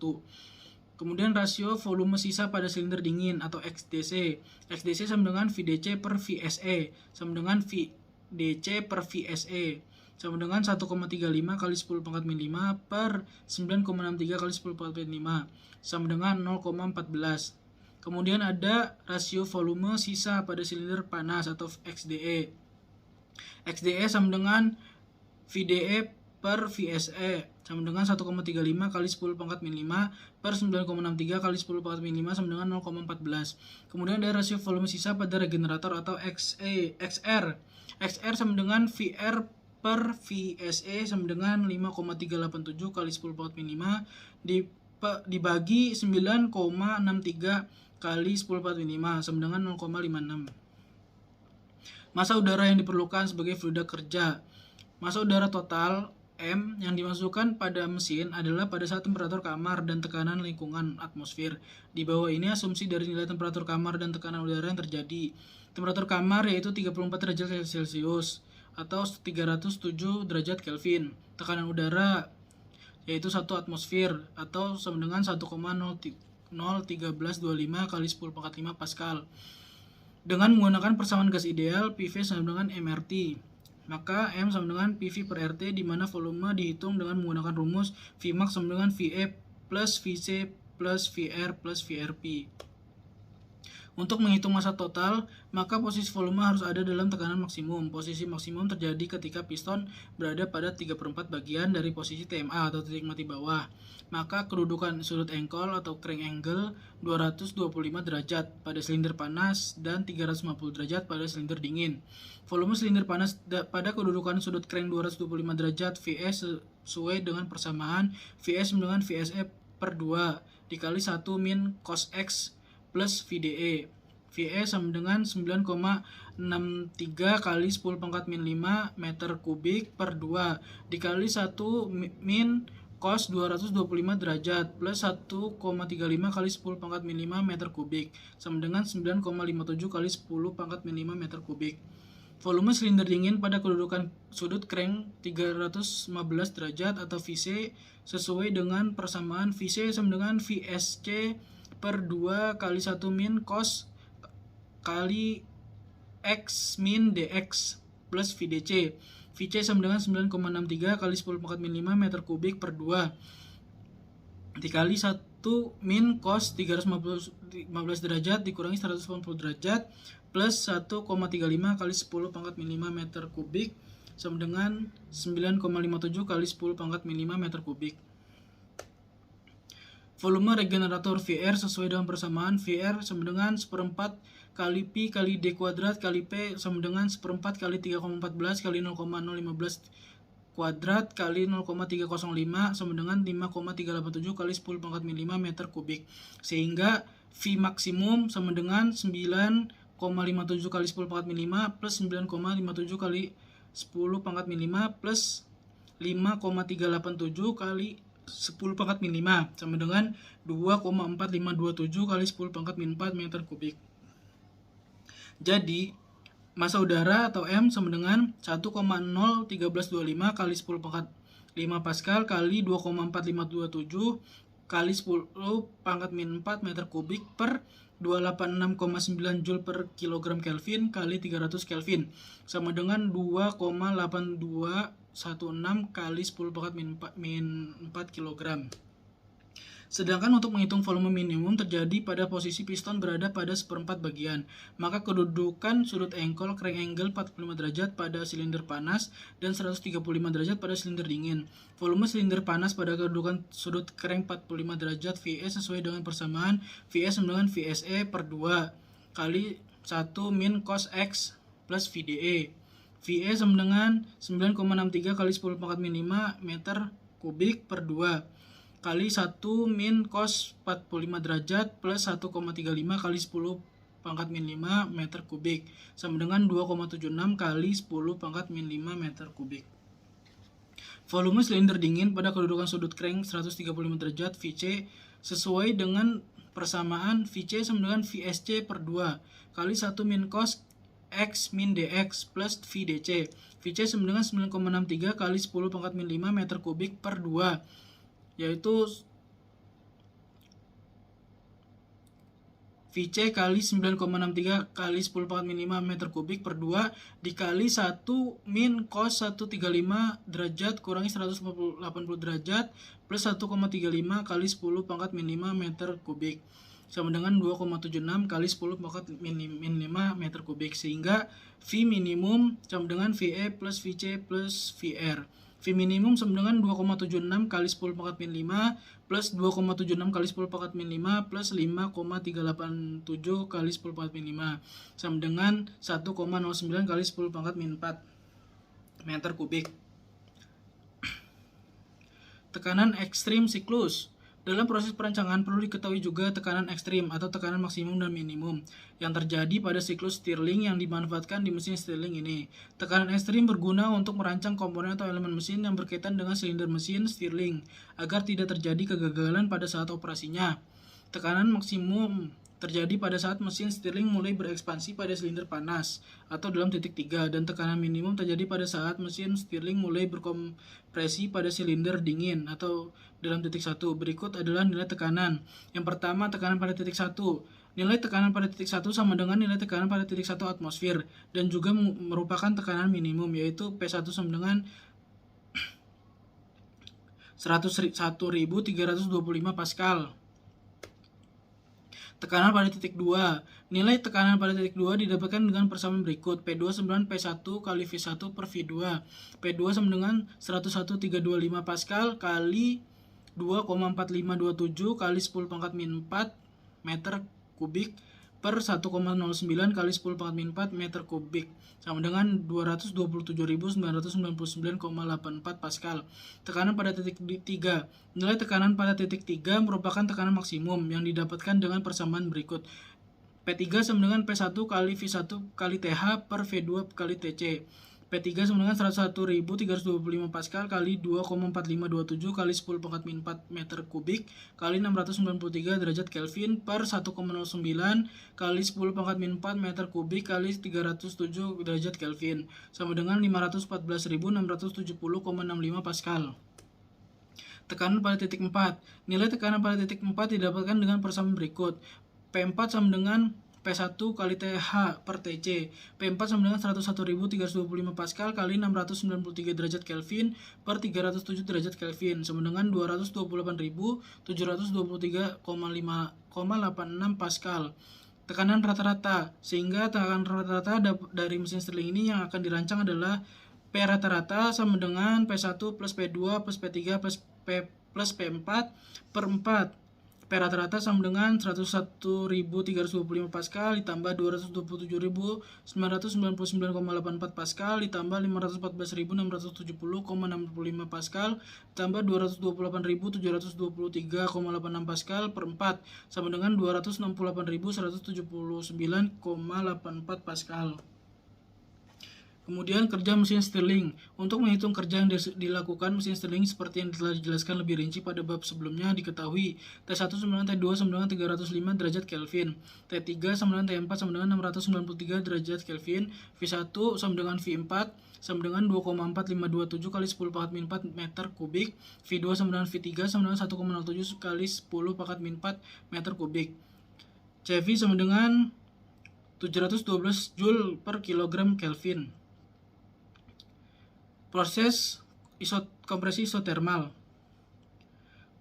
Kemudian rasio volume sisa pada silinder dingin atau XDC sama dengan VDC per VSE sama dengan VDC per VSE sama dengan 1,35 kali 10 pangkat min 5 per 9,63 kali 10 pangkat min 5 sama dengan 0,14. Kemudian ada rasio volume sisa pada silinder panas atau XDE. XDE sama dengan VDE per VSE sama dengan 1,35 kali 10 pangkat min 5 per 9,63 kali 10 pangkat min 5 sama dengan 0,14. Kemudian ada rasio volume sisa pada regenerator atau XR. XR sama dengan VR per VSE sama dengan 5,387 kali 10 pangkat min 5 dibagi 9,63 kali 10 pangkat min 5 sama dengan 0,56. Massa udara yang diperlukan sebagai fluida kerja Massa udara total M yang dimasukkan pada mesin adalah pada saat temperatur kamar dan tekanan lingkungan atmosfer. Di bawah ini asumsi dari nilai temperatur kamar dan tekanan udara yang terjadi. Temperatur kamar yaitu 34 derajat Celcius atau 307 derajat Kelvin. Tekanan udara yaitu 1 atmosfer atau sama dengan 1,01325 kali 10 pangkat 5 Pascal. Dengan menggunakan persamaan gas ideal, PV sama dengan MRT. Maka M sama dengan PV per RT, di mana volume dihitung dengan menggunakan rumus Vmax sama dengan VE plus VC plus VR plus VRP. Untuk menghitung massa total, maka posisi volume harus ada dalam tekanan maksimum. Posisi maksimum terjadi ketika piston berada pada 3/4 bagian dari posisi TMA atau titik mati bawah. Maka kedudukan sudut engkol atau crank angle 225 derajat pada silinder panas dan 350 derajat pada silinder dingin. Volume silinder panas pada kedudukan sudut crank 225 derajat VS sesuai dengan persamaan VS dengan VSE per 2 dikali 1 min cos X plus VDE. VE sama dengan 9,63 kali 10 pangkat min 5 meter kubik per 2 dikali 1 min cos 225 derajat plus 1,35 kali 10 pangkat min 5 meter kubik sama dengan 9,57 kali 10 pangkat min 5 meter kubik. Volume silinder dingin pada kedudukan sudut crank 315 derajat atau VC sesuai dengan persamaan VC sama dengan VSC per 2 kali 1 min cos kali X min DX plus VDC. VC sama dengan 9,63 kali 10 pangkat min 5 meter kubik per 2 dikali 1 min cos 315 derajat dikurangi 180 derajat plus 1,35 kali 10 pangkat min 5 meter kubik sama dengan 9,57 kali 10 pangkat min 5 meter kubik. Volume regenerator VR sesuai dengan persamaan VR sama dengan 1/4 kali Pi kali D kuadrat kali P sama dengan 1/4 kali 3,14 kali 0,015 kuadrat kali 0,305 sama dengan 5,387 kali 10 pangkat min 5 meter kubik. Sehingga V maksimum sama dengan 9,57 kali 10 pangkat min 5 plus 9,57 kali 10 pangkat min 5 plus 5,387 kali 10 pangkat min 5 sama dengan 2,4527 kali 10 pangkat min 4 meter kubik. Jadi massa udara atau M sama dengan 1,01325 kali 10 pangkat 5 Pascal kali 2,4527 kali 10 pangkat min 4 meter kubik per 286,9 Joule per kilogram Kelvin kali 300 Kelvin sama dengan 2,8216 kali 10 pangkat min 4 kg. Sedangkan untuk menghitung volume minimum terjadi pada posisi piston berada pada 1/4 bagian. Maka kedudukan sudut engkol crank angle 45 derajat pada silinder panas dan 135 derajat pada silinder dingin. Volume silinder panas pada kedudukan sudut crank 45 derajat VS sesuai dengan persamaan VS sama dengan VSE per 2 kali 1 min cos X plus VDE. VE sama dengan 9,63 kali 10 pangkat min 5 meter kubik per 2 kali 1 min cos 45 derajat plus 1,35 kali 10 pangkat min 5 meter kubik sama dengan 2,76 kali 10 pangkat min 5 meter kubik. Volume silinder dingin pada kedudukan sudut crank 135 derajat VC sesuai dengan persamaan VC sama dengan VSC per 2 kali 1 min cos X min DX plus VDC. VC sama dengan 9,63 kali 10 pangkat min 5 meter kubik per 2 yaitu VC kali 9,63 kali 10 pangkat min 5 meter kubik per 2 dikali 1 min cos 135 derajat kurangi 180 derajat plus 1,35 kali 10 pangkat min 5 meter kubik sama dengan 2,76 kali 10 pangkat min 5 meter kubik, sehingga V minimum sama dengan VE plus VC plus VR. V minimum sama dengan 2,76 kali 10 pangkat min 5 plus 2,76 kali 10 pangkat min 5 plus 5,387 kali 10 pangkat min 5 sama dengan 1,09 kali 10 pangkat min 4 meter kubik. Tekanan ekstrim siklus. Dalam proses perancangan perlu diketahui juga tekanan ekstrim atau tekanan maksimum dan minimum yang terjadi pada siklus Stirling yang dimanfaatkan di mesin Stirling ini. Tekanan ekstrim berguna untuk merancang komponen atau elemen mesin yang berkaitan dengan silinder mesin Stirling agar tidak terjadi kegagalan pada saat operasinya. Tekanan maksimum terjadi pada saat mesin Stirling mulai berekspansi pada silinder panas atau dalam titik 3, dan tekanan minimum terjadi pada saat mesin Stirling mulai berkompresi pada silinder dingin atau dalam titik 1. Berikut adalah nilai tekanan. Yang pertama, tekanan pada titik 1. Nilai tekanan pada titik 1 sama dengan nilai tekanan pada titik 1 atmosfer dan juga merupakan tekanan minimum, yaitu P1 sama dengan 101.325 Pascal. Tekanan pada titik 2. Nilai tekanan pada titik 2 didapatkan dengan persamaan berikut. P2 sama dengan P1 kali V1 per V2. P2 sama dengan 101.325 Pascal kali 2,4527 kali 10 pangkat min 4 meter kubik per 1,09 kali 10 pangkat min 4 meter kubik sama dengan 227.999,84 Pascal. Tekanan pada titik 3. Nilai tekanan pada titik 3 merupakan tekanan maksimum yang didapatkan dengan persamaan berikut. P3 sama dengan P1 kali V1 kali TH per V2 kali TC. P3 sama dengan 101.325 Pascal kali 2,4527 kali 10 pangkat min 4 meter kubik kali 693 derajat Kelvin per 1,09 kali 10 pangkat min 4 meter kubik kali 307 derajat Kelvin sama dengan 514.670,65 Pascal. Tekanan pada titik 4. Nilai tekanan pada titik 4 didapatkan dengan persamaan berikut. P4 sama dengan P1 kali TH per TC. P4 sama dengan 101.325 Pascal kali 693 derajat Kelvin per 307 derajat Kelvin sama dengan 228.723,86 Pascal. Tekanan rata-rata, sehingga tekanan rata-rata dari mesin Stirling ini yang akan dirancang adalah P rata-rata sama dengan P1 plus P2 plus P3 plus P4 per 4. P rata-rata sama dengan 101.325 Pascal ditambah 227.999,84 Pascal ditambah 514.670,65 Pascal ditambah 228.723,86 Pascal per 4 sama dengan 268.179,84 Pascal. Kemudian kerja mesin Stirling. Untuk menghitung kerja yang dilakukan mesin Stirling seperti yang telah dijelaskan lebih rinci pada bab sebelumnya, diketahui T1 sama dengan T2 sama dengan 305 derajat Kelvin, T3 sama dengan T4 sama dengan 693 derajat Kelvin, V1 sama dengan V4 sama dengan 2,4527 kali 10 pangkat min 4 meter kubik, V2 sama dengan V3 sama dengan 1,07 kali 10 pangkat min 4 meter kubik. CV sama dengan 712 Joule per kilogram Kelvin. Proses kompresi isotermal.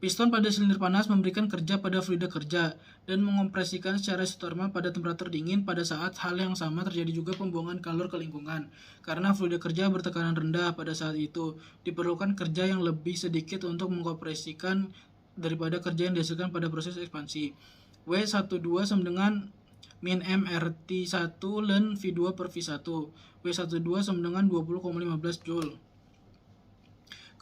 Piston pada silinder panas memberikan kerja pada fluida kerja dan mengompresikan secara isotermal pada temperatur dingin. Pada saat hal yang sama terjadi juga pembuangan kalor ke lingkungan. Karena fluida kerja bertekanan rendah pada saat itu, diperlukan kerja yang lebih sedikit untuk mengkompresikan daripada kerja yang dihasilkan pada proses ekspansi. W12 sama dengan min MRT1 ln V2 per V1. W12 sama dengan 20,15 Joule.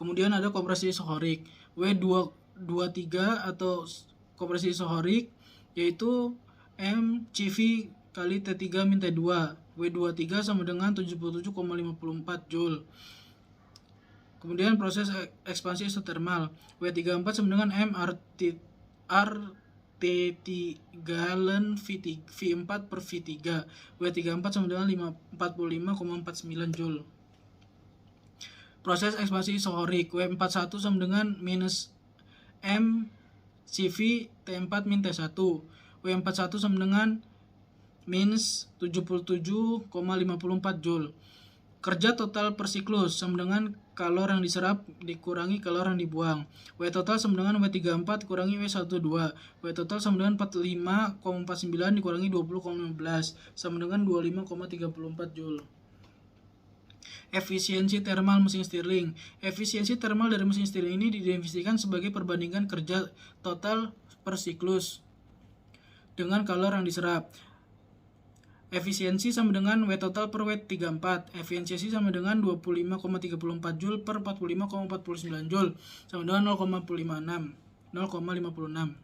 Kemudian ada kompresi isohorik. W23 atau kompresi isohorik yaitu mCv kali T3 min T2. W23 sama dengan 77,54 Joule. Kemudian proses ekspansi isotermal. W34 sama dengan T3 ln V4 per V3. W34 sama dengan 45,49 Joule. Proses ekspansi isohorik. W41 sama dengan minus mCv T4 min T1. W41 sama dengan minus 77,54 Joule. Kerja total per siklus sama dengan kalor yang diserap dikurangi kalor yang dibuang. W total sama dengan W34 kurangi W12. W total sama dengan 45,49 dikurangi 20,15 sama dengan 25,34 Joule. Efisiensi termal mesin Stirling. Efisiensi termal dari mesin Stirling ini didefinisikan sebagai perbandingan kerja total per siklus dengan kalor yang diserap. Efisiensi sama dengan W total per W34. Efisiensi sama dengan 25,34 Joule per 45,49 Joule sama dengan 0,56. 0,56.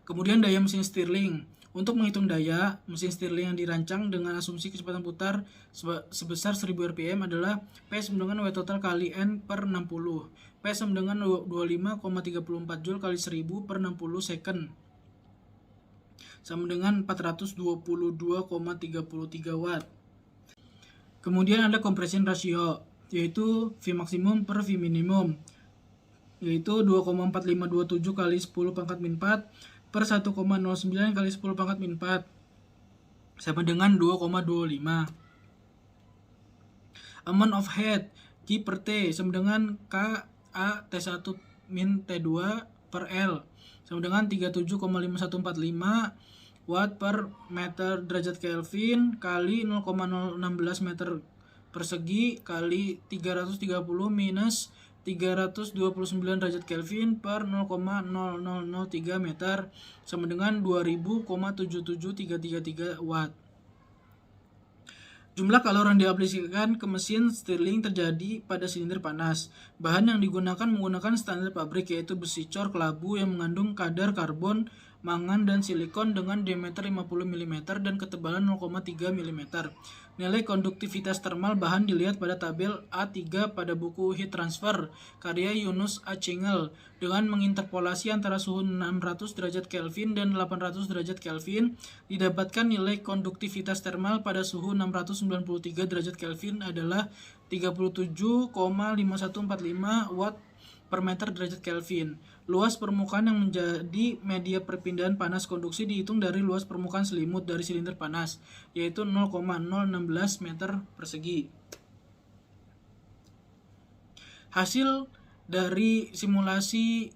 Kemudian daya mesin Stirling. Untuk menghitung daya mesin Stirling yang dirancang dengan asumsi kecepatan putar sebesar 1000 rpm adalah P sama dengan W total kali N per 60. P sama dengan 25,34 Joule kali 1000 per 60 second, sama dengan 422,33 watt. Kemudian ada compression ratio, yaitu V maksimum per V minimum, yaitu 2,4527 kali 10 pangkat min 4 per 1,09 kali 10 pangkat min 4, sama dengan 2,25. Amount of head Q per T sama dengan K A T1 min T2 per L, sama dengan 37,5145 watt per meter derajat Kelvin kali 0,016 meter persegi kali 330 minus 329 derajat Kelvin per 0,0003 meter, sama dengan 2000,77333 watt. Jumlah kalori yang diaplikasikan ke mesin Stirling terjadi pada silinder panas. Bahan yang digunakan menggunakan standar pabrik, yaitu besi cor kelabu yang mengandung kadar karbon, mangan, dan silikon dengan diameter 50 mm dan ketebalan 0,3 mm. Nilai konduktivitas termal bahan dilihat pada tabel A3 pada buku Heat Transfer karya Yunus A. Cingel. Dengan menginterpolasi antara suhu 600 derajat Kelvin dan 800 derajat Kelvin, didapatkan nilai konduktivitas termal pada suhu 693 derajat Kelvin adalah 37,5145 watt per meter derajat Kelvin. Luas permukaan yang menjadi media perpindahan panas konduksi dihitung dari luas permukaan selimut dari silinder panas, yaitu 0,016 meter persegi. Hasil dari simulasi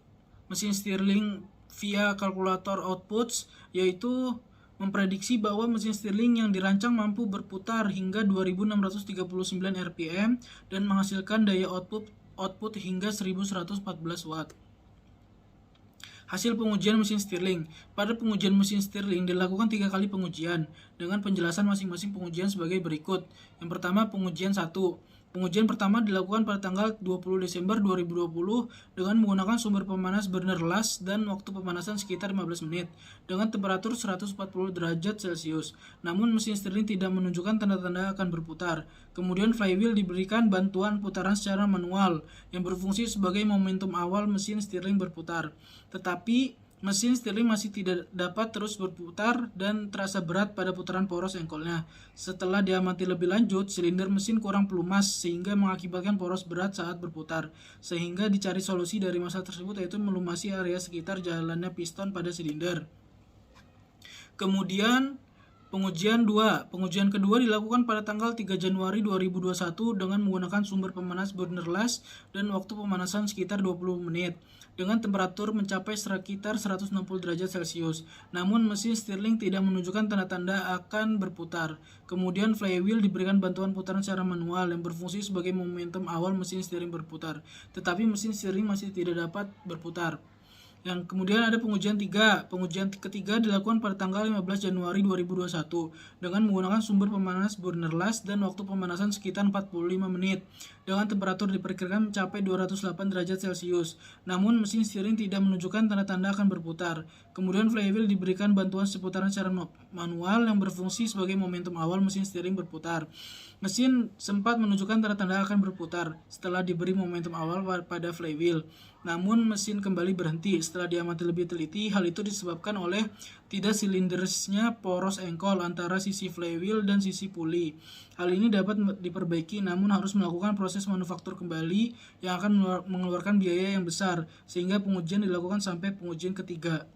mesin Stirling via kalkulator outputs, yaitu memprediksi bahwa mesin Stirling yang dirancang mampu berputar hingga 2639 rpm dan menghasilkan daya output hingga 1114 watt. Hasil pengujian mesin Stirling. Pada pengujian mesin Stirling dilakukan 3 kali pengujian dengan penjelasan masing-masing pengujian sebagai berikut. Yang pertama, pengujian 1. Pengujian pertama dilakukan pada tanggal 20 Desember 2020 dengan menggunakan sumber pemanas burner las dan waktu pemanasan sekitar 15 menit dengan temperatur 140 derajat Celcius. Namun mesin Stirling tidak menunjukkan tanda-tanda akan berputar. Kemudian flywheel diberikan bantuan putaran secara manual yang berfungsi sebagai momentum awal mesin Stirling berputar. Tetapi mesin Stirling masih tidak dapat terus berputar dan terasa berat pada putaran poros engkolnya. Setelah diamati lebih lanjut, silinder mesin kurang pelumas sehingga mengakibatkan poros berat saat berputar. Sehingga dicari solusi dari masalah tersebut, yaitu melumasi area sekitar jalannya piston pada silinder. Kemudian pengujian 2. Pengujian kedua dilakukan pada tanggal 3 Januari 2021 dengan menggunakan sumber pemanas burner las dan waktu pemanasan sekitar 20 menit dengan temperatur mencapai sekitar 160 derajat Celcius. Namun mesin Stirling tidak menunjukkan tanda-tanda akan berputar. Kemudian flywheel diberikan bantuan putaran secara manual yang berfungsi sebagai momentum awal mesin Stirling berputar. Tetapi mesin Stirling masih tidak dapat berputar. Yang kemudian ada pengujian 3. Pengujian ketiga dilakukan pada tanggal 15 Januari 2021 dengan menggunakan sumber pemanas burner las dan waktu pemanasan sekitar 45 menit dengan temperatur diperkirakan mencapai 208 derajat Celcius. Namun mesin Stirling tidak menunjukkan tanda-tanda akan berputar. Kemudian flywheel diberikan bantuan seputaran secara manual yang berfungsi sebagai momentum awal mesin Stirling berputar. Mesin sempat menunjukkan tanda-tanda akan berputar setelah diberi momentum awal pada flywheel. Namun mesin kembali berhenti setelah diamati lebih teliti. Hal itu disebabkan oleh tidak silindersnya poros engkol antara sisi flywheel dan sisi puli. Hal ini dapat diperbaiki, namun harus melakukan proses manufaktur kembali yang akan mengeluarkan biaya yang besar, sehingga pengujian dilakukan sampai pengujian ketiga.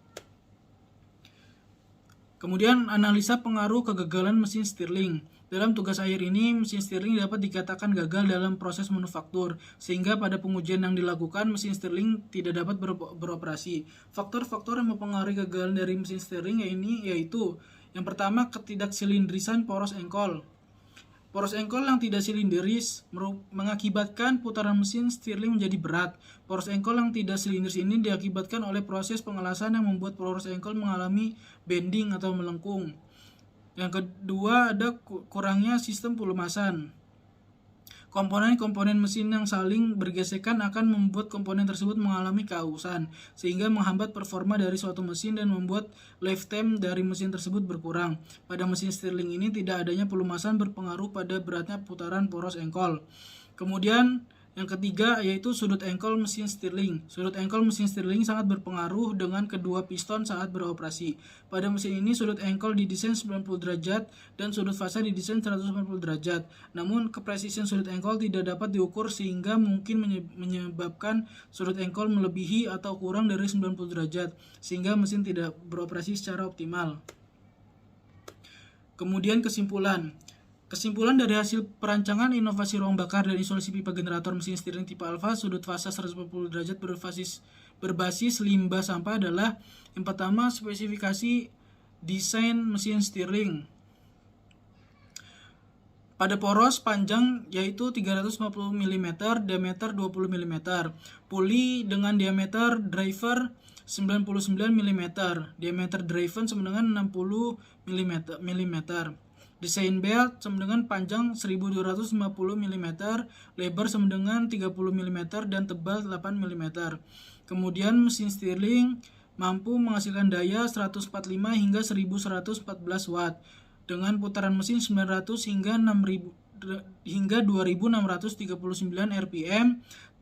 Kemudian analisa pengaruh kegagalan mesin Stirling. Dalam tugas akhir ini, mesin Stirling dapat dikatakan gagal dalam proses manufaktur, sehingga pada pengujian yang dilakukan, mesin Stirling tidak dapat beroperasi. Faktor-faktor yang mempengaruhi kegagalan dari mesin Stirling yaitu yang pertama, ketidaksilindrisan poros engkol. Poros engkol yang tidak silinderis mengakibatkan putaran mesin Stirling menjadi berat. Poros engkol yang tidak silindris ini diakibatkan oleh proses pengelasan yang membuat poros engkol mengalami bending atau melengkung. Yang kedua ada kurangnya sistem pelumasan. Komponen-komponen mesin yang saling bergesekan akan membuat komponen tersebut mengalami keausan, sehingga menghambat performa dari suatu mesin dan membuat lifetime dari mesin tersebut berkurang. Pada mesin Stirling ini tidak adanya pelumasan berpengaruh pada beratnya putaran poros engkol. Kemudian yang ketiga yaitu sudut engkol mesin Stirling. Sudut engkol mesin Stirling sangat berpengaruh dengan kedua piston saat beroperasi. Pada mesin ini sudut engkol didesain 90 derajat dan sudut fasa didesain 180 derajat. Namun kepresisian sudut engkol tidak dapat diukur sehingga mungkin menyebabkan sudut engkol melebihi atau kurang dari 90 derajat sehingga mesin tidak beroperasi secara optimal. Kemudian kesimpulan dari hasil perancangan inovasi ruang bakar dan isolasi pipa generator mesin Stirling tipe Alfa sudut fasa 140 derajat berbasis limbah sampah adalah yang pertama spesifikasi desain mesin Stirling. Pada poros panjang yaitu 350 mm, diameter 20 mm. Puli dengan diameter driver 99 mm, diameter driven sama dengan 60 mm. Desain belt sama dengan panjang 1250 mm, lebar sama dengan 30 mm, dan tebal 8 mm. Kemudian mesin Stirling mampu menghasilkan daya 145 hingga 1114 watt dengan putaran mesin 900 hingga 2639 rpm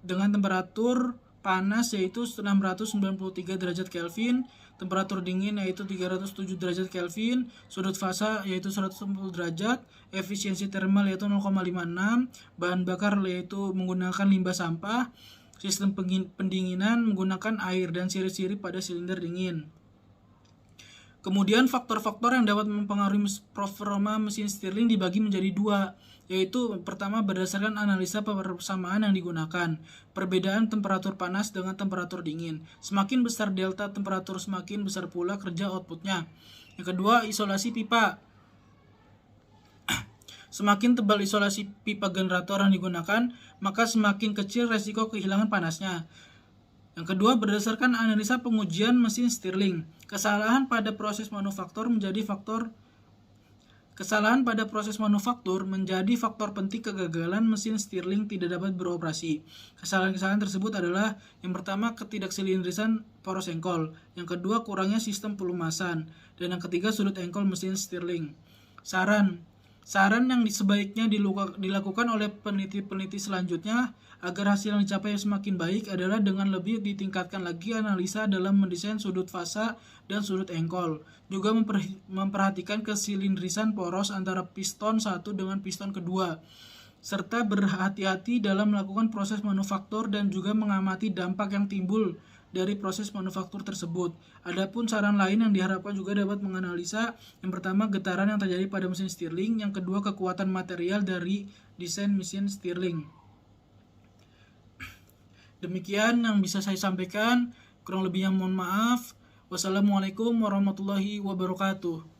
dengan temperatur panas yaitu 693 derajat Kelvin, temperatur dingin yaitu 307 derajat Kelvin, sudut fasa yaitu 140 derajat, efisiensi thermal yaitu 0,56, bahan bakar yaitu menggunakan limbah sampah, sistem pendinginan menggunakan air dan ciri-ciri pada silinder dingin. Kemudian faktor-faktor yang dapat mempengaruhi performa mesin Stirling dibagi menjadi dua, yaitu pertama berdasarkan analisa persamaan yang digunakan, perbedaan temperatur panas dengan temperatur dingin. Semakin besar delta temperatur, semakin besar pula kerja outputnya. Yang kedua, isolasi pipa. Semakin tebal isolasi pipa generator yang digunakan, maka semakin kecil resiko kehilangan panasnya. Yang kedua, berdasarkan analisa pengujian mesin Stirling, kesalahan pada proses manufaktur menjadi faktor penting kegagalan mesin Stirling tidak dapat beroperasi. Kesalahan-kesalahan tersebut adalah yang pertama ketidaksilindrisan poros engkol, yang kedua kurangnya sistem pelumasan, dan yang ketiga sudut engkol mesin Stirling. Saran yang sebaiknya dilakukan oleh peneliti-peneliti selanjutnya agar hasil yang dicapai semakin baik adalah dengan lebih ditingkatkan lagi analisa dalam mendesain sudut fasa dan sudut engkol. Juga memperhatikan kesilindrisan poros antara piston satu dengan piston kedua, serta berhati-hati dalam melakukan proses manufaktur dan juga mengamati dampak yang timbul dari proses manufaktur tersebut. Adapun saran lain yang diharapkan juga dapat menganalisa yang pertama getaran yang terjadi pada mesin Stirling, yang kedua kekuatan material dari desain mesin Stirling. Demikian yang bisa saya sampaikan, kurang lebihnya mohon maaf. Wassalamualaikum warahmatullahi wabarakatuh.